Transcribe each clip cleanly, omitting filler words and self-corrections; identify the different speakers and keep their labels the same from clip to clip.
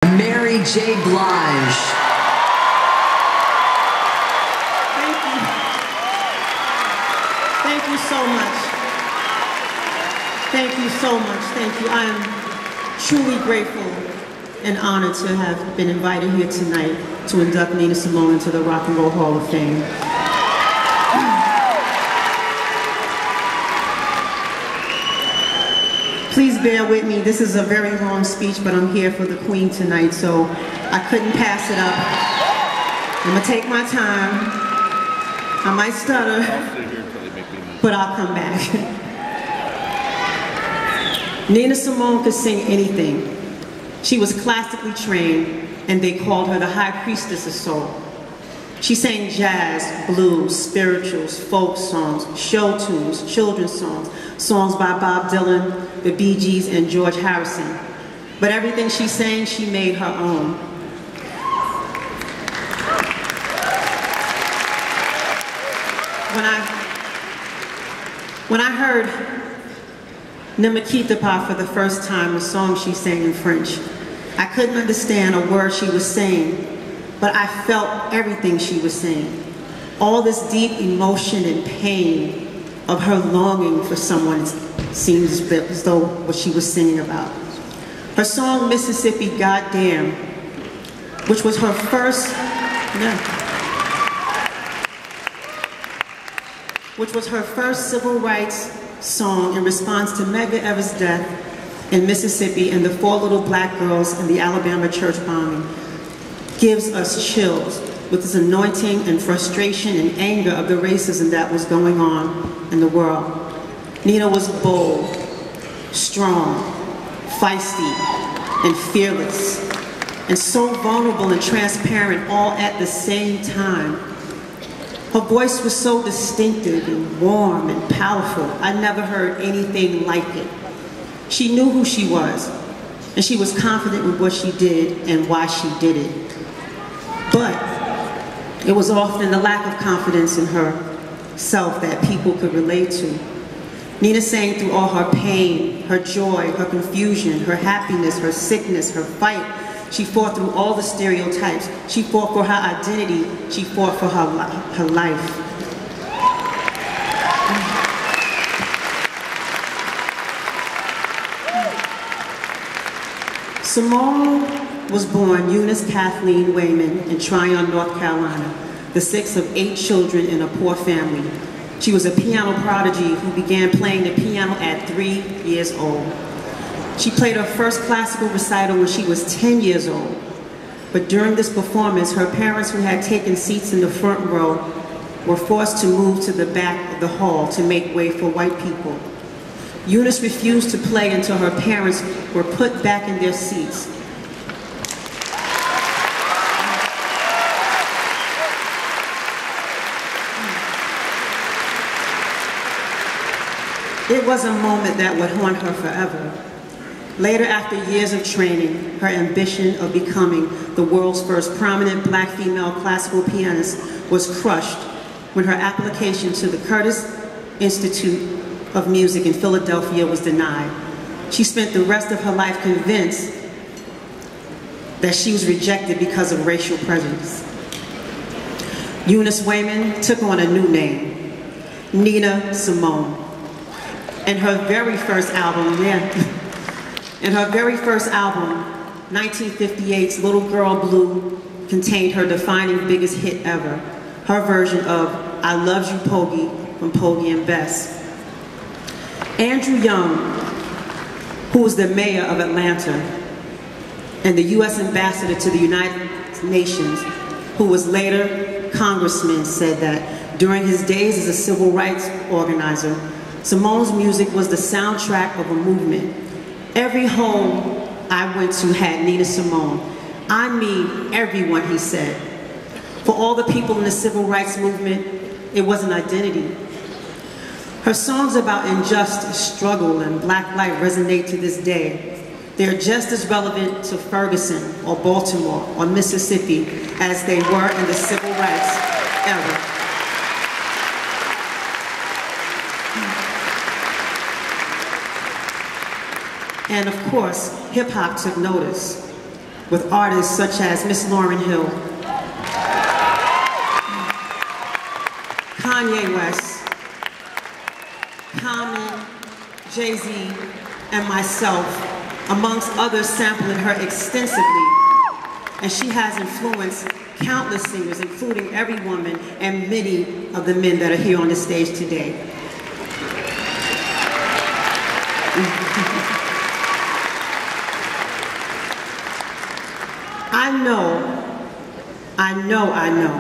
Speaker 1: Mary J. Blige.
Speaker 2: Thank you. Thank you so much. Thank you so much. Thank you. I am truly grateful and honored to have been invited here tonight to induct Nina Simone into the Rock and Roll Hall of Fame. Please bear with me. This is a very long speech, but I'm here for the Queen tonight, so I couldn't pass it up. I'm gonna take my time. I might stutter, but I'll come back. Nina Simone could sing anything. She was classically trained, and they called her the High Priestess of Soul. She sang jazz, blues, spirituals, folk songs, show tunes, children's songs, songs by Bob Dylan, the Blige, and George Harrison. But everything she sang, she made her own. When I heard Ne me quitte pas for the first time, the song she sang in French, I couldn't understand a word she was saying, but I felt everything she was saying. All this deep emotion and pain of her longing for someone seems as though what she was singing about. Her song, Mississippi Goddamn, which was her first, civil rights song in response to Medgar Evers' death in Mississippi and the 4 little black girls in the Alabama church bombing, gives us chills with this anointing and frustration and anger of the racism that was going on in the world. Nina was bold, strong, feisty, and fearless, and so vulnerable and transparent all at the same time. Her voice was so distinctive and warm and powerful. I never heard anything like it. She knew who she was, and she was confident with what she did and why she did it. But it was often the lack of confidence in herself that people could relate to. Nina sang through all her pain, her joy, her confusion, her happiness, her sickness, her fight. She fought through all the stereotypes. She fought for her identity. She fought for her life. Simone was born Eunice Kathleen Wayman in Tryon, North Carolina, the 6th of 8 children in a poor family. She was a piano prodigy who began playing the piano at 3 years old. She played her first classical recital when she was 10 years old. But during this performance, her parents, who had taken seats in the front row, were forced to move to the back of the hall to make way for white people. Eunice refused to play until her parents were put back in their seats. It was a moment that would haunt her forever. Later, after years of training, her ambition of becoming the world's first prominent black female classical pianist was crushed when her application to the Curtis Institute of Music in Philadelphia was denied. She spent the rest of her life convinced that she was rejected because of racial prejudice. Eunice Wayman took on a new name, Nina Simone. And her very first album, 1958's Little Girl Blue, contained her defining biggest hit ever, her version of I Loved You, Pogie, from Pogie and Bess. Andrew Young, who was the mayor of Atlanta and the U.S. ambassador to the United Nations, who was later congressman, said that during his days as a civil rights organizer, Simone's music was the soundtrack of a movement. Every home I went to had Nina Simone. I mean everyone, he said. For all the people in the civil rights movement, it was an identity. Her songs about injustice, struggle, and black light resonate to this day. They're just as relevant to Ferguson or Baltimore or Mississippi as they were in the civil rights era. And of course, hip-hop took notice. with artists such as Miss Lauryn Hill, Kanye West, Common, Jay-Z, and myself, amongst others, sampling her extensively. And she has influenced countless singers, including every woman and many of the men that are here on the stage today. I know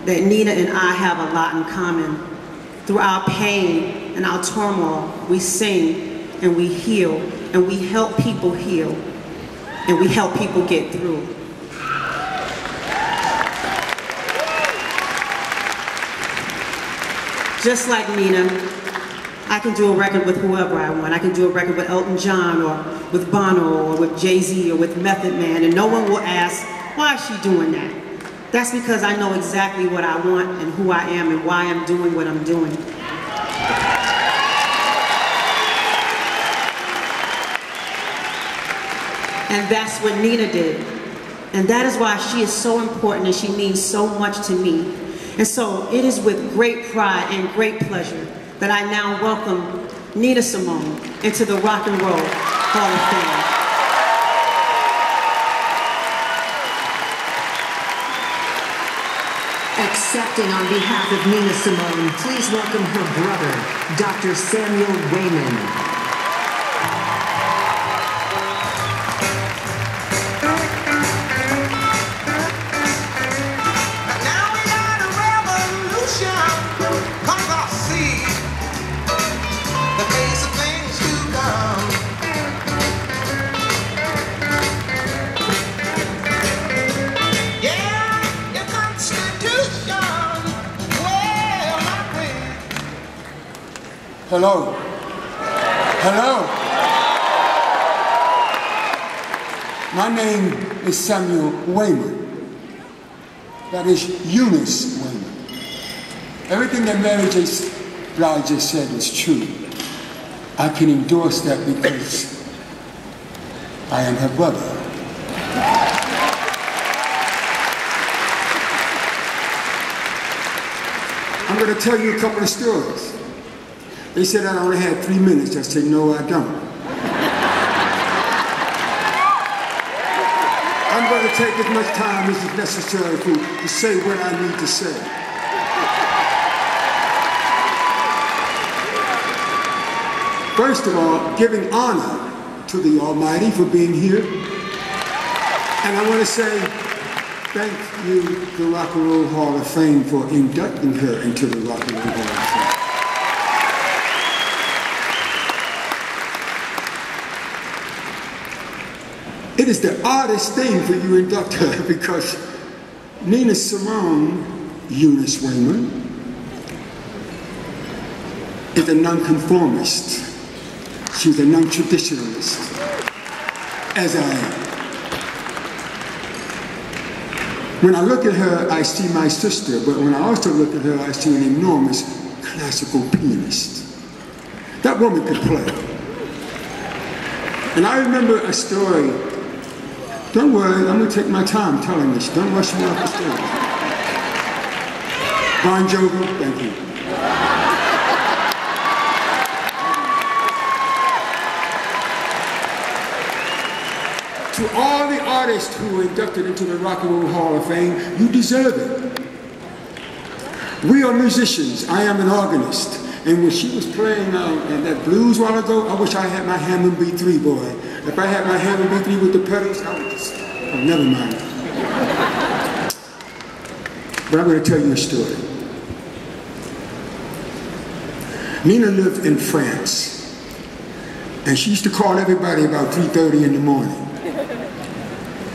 Speaker 2: that Nina and I have a lot in common. Through our pain and our turmoil, we sing and we heal, and we help people heal, and we help people get through. Just like Nina, I can do a record with whoever I want. I can do a record with Elton John, or with Bono, or with Jay-Z, or with Method Man, and no one will ask, why is she doing that? That's because I know exactly what I want and who I am and why I'm doing what I'm doing. And that's what Nina did. And that is why she is so important and she means so much to me. And so it is with great pride and great pleasure that I now welcome Nina Simone into the Rock and Roll Hall of Fame.
Speaker 1: Accepting on behalf of Nina Simone, please welcome her brother, Dr. Samuel Wayman.
Speaker 3: Hello. Hello. My name is Samuel Wayman. That is Eunice Wayman. Everything that Mary J. Blige said is true. I can endorse that because I am her brother. I'm going to tell you a couple of stories. They said I only had 3 minutes. I said, no, I don't. I'm going to take as much time as is necessary to say what I need to say. First of all, giving honor to the Almighty for being here. And I want to say thank you, the Rock and Roll Hall of Fame, for inducting her into the Rock and Roll Hall of Fame. It is the oddest thing for you to induct her because Nina Simone, Eunice Wayman, is a nonconformist. She's a non-traditionalist, as I am. When I look at her, I see my sister, but when I also look at her, I see an enormous classical pianist. That woman could play. And I remember a story. Don't worry, I'm going to take my time telling this. Don't rush me off the stage. Bon Jovi, thank you. To all the artists who were inducted into the Rock and Roll Hall of Fame, you deserve it. We are musicians. I am an organist. And when she was playing that blues a while ago, I wish I had my Hammond B3, boy. If I had my Hammond B3 with the pedals, I would just, oh, never mind. But I'm going to tell you a story. Nina lived in France. And she used to call everybody about 3:30 in the morning.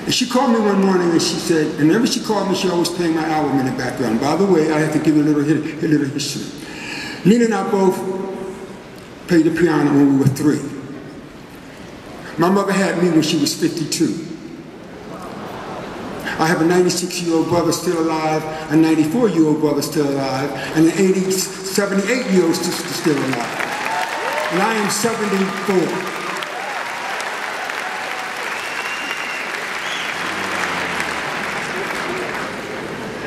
Speaker 3: And she called me one morning and she said, and whenever she called me, she always played my album in the background. By the way, I have to give you a little history. Nina and I both played the piano when we were 3. My mother had me when she was 52. I have a 96-year-old brother still alive, a 94-year-old brother still alive, and an 78-year-old sister still alive. And I am 74.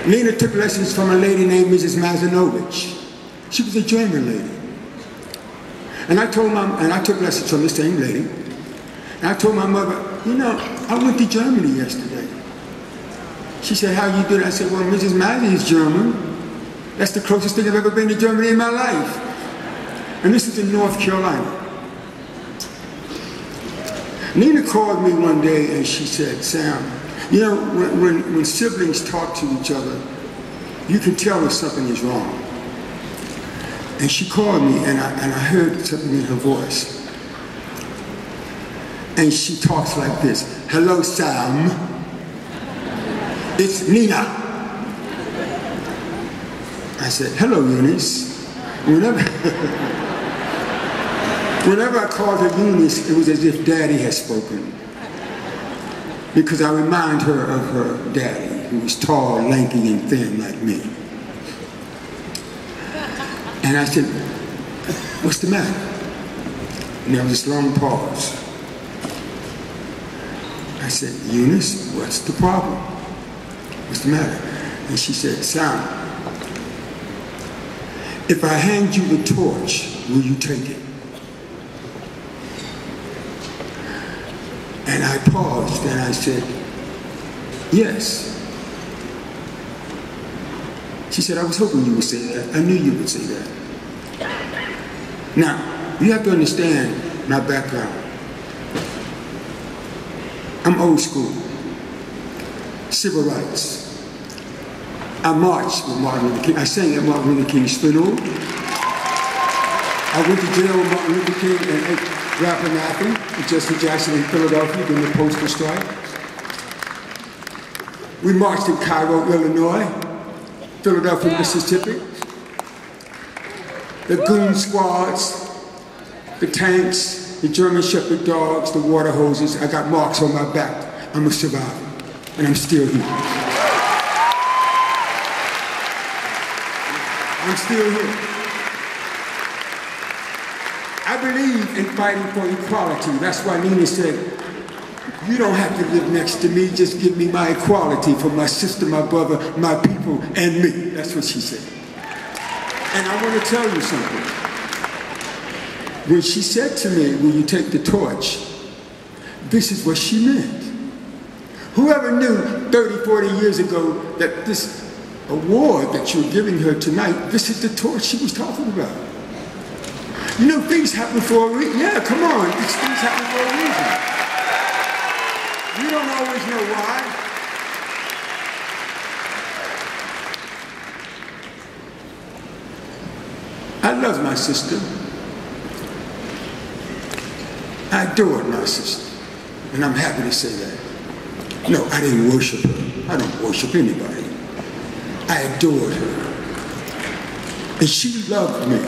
Speaker 3: Nina took lessons from a lady named Mrs. Mazinovich. She was a German lady. And I told and I took lessons from the same lady. And I told my mother, you know, I went to Germany yesterday. She said, how you doing? I said, well, Mrs. Mazzy is German. That's the closest thing I've ever been to Germany in my life. And this is in North Carolina. Nina called me one day and she said, Sam, you know, when siblings talk to each other, you can tell if something is wrong. And she called me and I heard something in her voice. And she talks like this, hello, Sam. It's Nina. I said, hello, Eunice. Whenever I called her Eunice, it was as if Daddy had spoken. Because I remind her of her daddy, who was tall, lanky, and thin like me. And I said, what's the matter? And there was this long pause. I said, Eunice, what's the problem? What's the matter? And she said, Sam, if I hand you the torch, will you take it? And I paused and I said, yes. She said, I was hoping you would say that. I knew you would say that. Now, you have to understand my background. I'm old school. Civil rights. I marched with Martin Luther King. I sang at Martin Luther King's funeral. I went to jail with Martin Luther King and Rappahannock with Jesse Jackson in Philadelphia during the postal strike. We marched in Cairo, Illinois, Philadelphia, Mississippi. The goon squads, the tanks, the German Shepherd dogs, the water hoses. I got marks on my back. I'm a survivor, and I'm still here. I'm still here. I believe in fighting for equality. That's why Nina said, you don't have to live next to me, just give me my equality for my sister, my brother, my people, and me. That's what she said. And I want to tell you something. When she said to me, will you take the torch? This is what she meant. Whoever knew 30, 40 years ago that this award that you're giving her tonight, this is the torch she was talking about. You know, things happen for a reason. Yeah, come on, these things happen for a reason. You don't always know why. I love my sister. I adored my sister. And I'm happy to say that. No, I didn't worship her. I don't worship anybody. I adored her. And she loved me.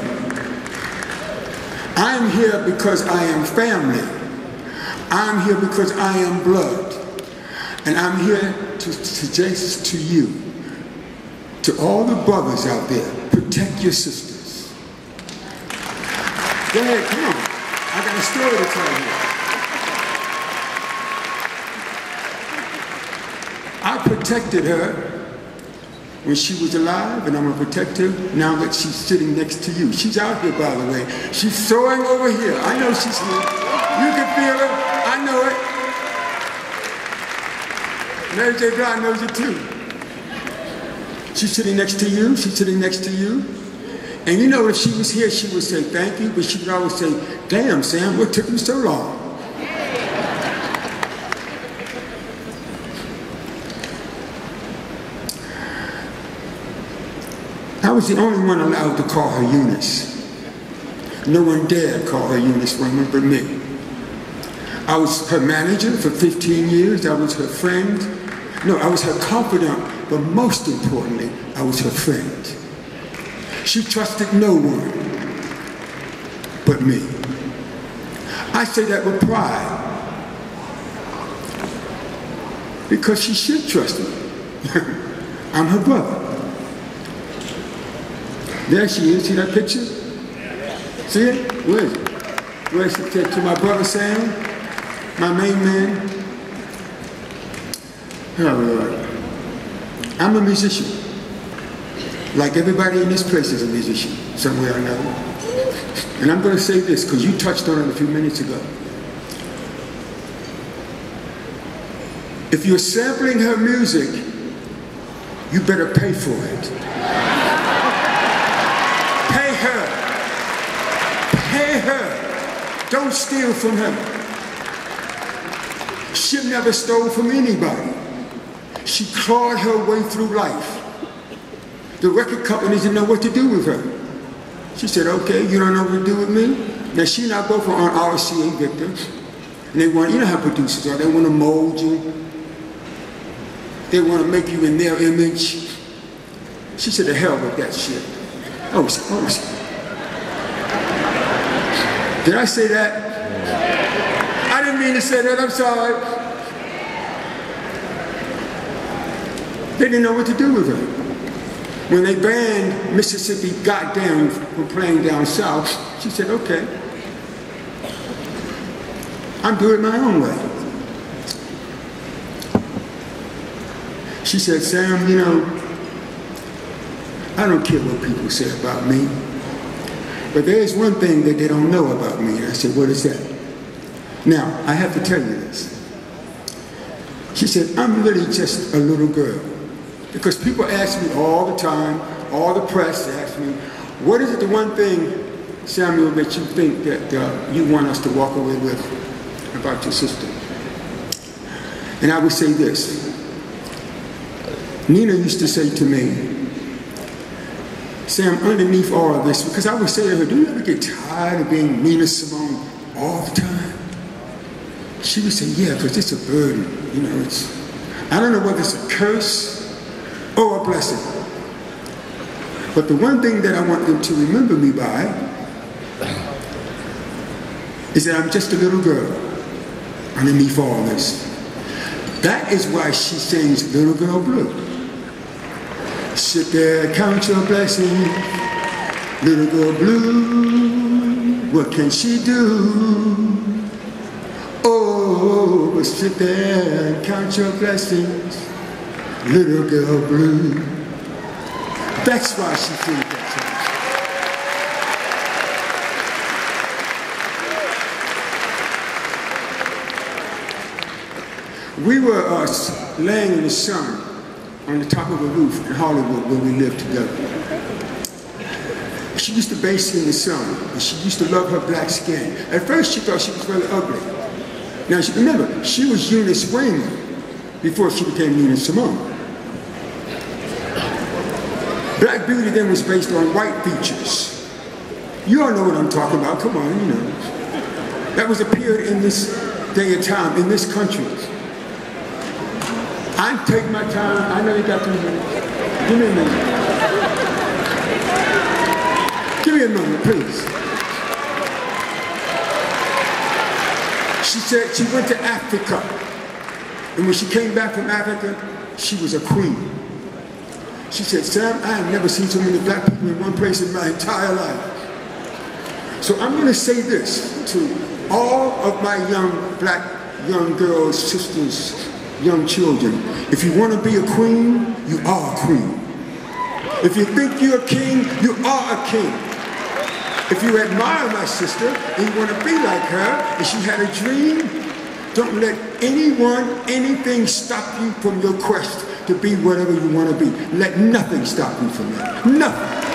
Speaker 3: I'm here because I am family. I'm here because I am blood. And I'm here to suggest to you, to all the brothers out there, protect your sisters. Go ahead, come on. I got a story to tell you. I protected her when she was alive, and I'm going to protect her now that she's sitting next to you. She's out here, by the way. She's soaring over here. I know she's here. You can feel her. I know it. Mary J. Blige knows it too. She's sitting next to you. She's sitting next to you. And you know, if she was here, she would say thank you, but she would always say, damn, Sam, what took you so long? I was the only one allowed to call her Eunice. No one dared call her Eunice woman but me. I was her manager for 15 years. I was her friend. No, I was her confidant, but most importantly, I was her friend. She trusted no one but me. I say that with pride, because she should trust me. I'm her brother. There she is. See that picture? See it? Where is it? Where is it? To my brother Sam, my main man. Oh, Lord. I'm a musician. Like everybody in this place is a musician, somewhere or another. And I'm going to say this because you touched on it a few minutes ago. If you're sampling her music, you better pay for it. Pay her. Pay her. Don't steal from her. She never stole from anybody. She clawed her way through life. The record companies didn't know what to do with her. She said, okay, you don't know what to do with me? Now she and I both are on RCA victims. And they want, you know how producers are, they want to mold you. They want to make you in their image. She said, the hell with that shit. Oh, did I say that? I didn't mean to say that, I'm sorry. They didn't know what to do with her. When they banned Mississippi Goddamn from playing down south, she said, okay, I'm doing it my own way. She said, Sam, you know, I don't care what people say about me, but there's one thing that they don't know about me. And I said, what is that? Now, I have to tell you this. She said, I'm really just a little girl. Because people ask me all the time, all the press ask me, what is it the one thing, Samuel, that you think that you want us to walk away with about your sister? And I would say this. Nina used to say to me, Sam, underneath all of this, because I would say to her, do you ever get tired of being Nina Simone all the time? She would say, yeah, because it's a burden. You know, I don't know whether it's a curse or a blessing. But the one thing that I want them to remember me by is that I'm just a little girl underneath all this. That is why she sings Little Girl Blue. Sit there, count your blessings, little girl blue, what can she do? Oh, but sit there and count your blessings, little girl blue. That's why she sings that song. We were laying in the sun on the top of a roof in Hollywood where we lived together. She used to bask in the sun, and she used to love her black skin. At first she thought she was really ugly. Now remember, she was Eunice Wayman before she became Nina Simone. Black beauty then was based on white features. You all know what I'm talking about, come on, you know. That was a period in this day and time, in this country. I take my time, I know you got 3 minutes. Give me a minute. Give me a moment, please. She said she went to Africa. And when she came back from Africa, she was a queen. She said, Sam, I have never seen so many black people in one place in my entire life. So I'm going to say this to all of my young girls, sisters, young children. If you want to be a queen, you are a queen. If you think you're a king, you are a king. If you admire my sister and you want to be like her, and she had a dream, don't let anyone, anything stop you from your quest to be whatever you want to be. Let nothing stop you from that. Nothing.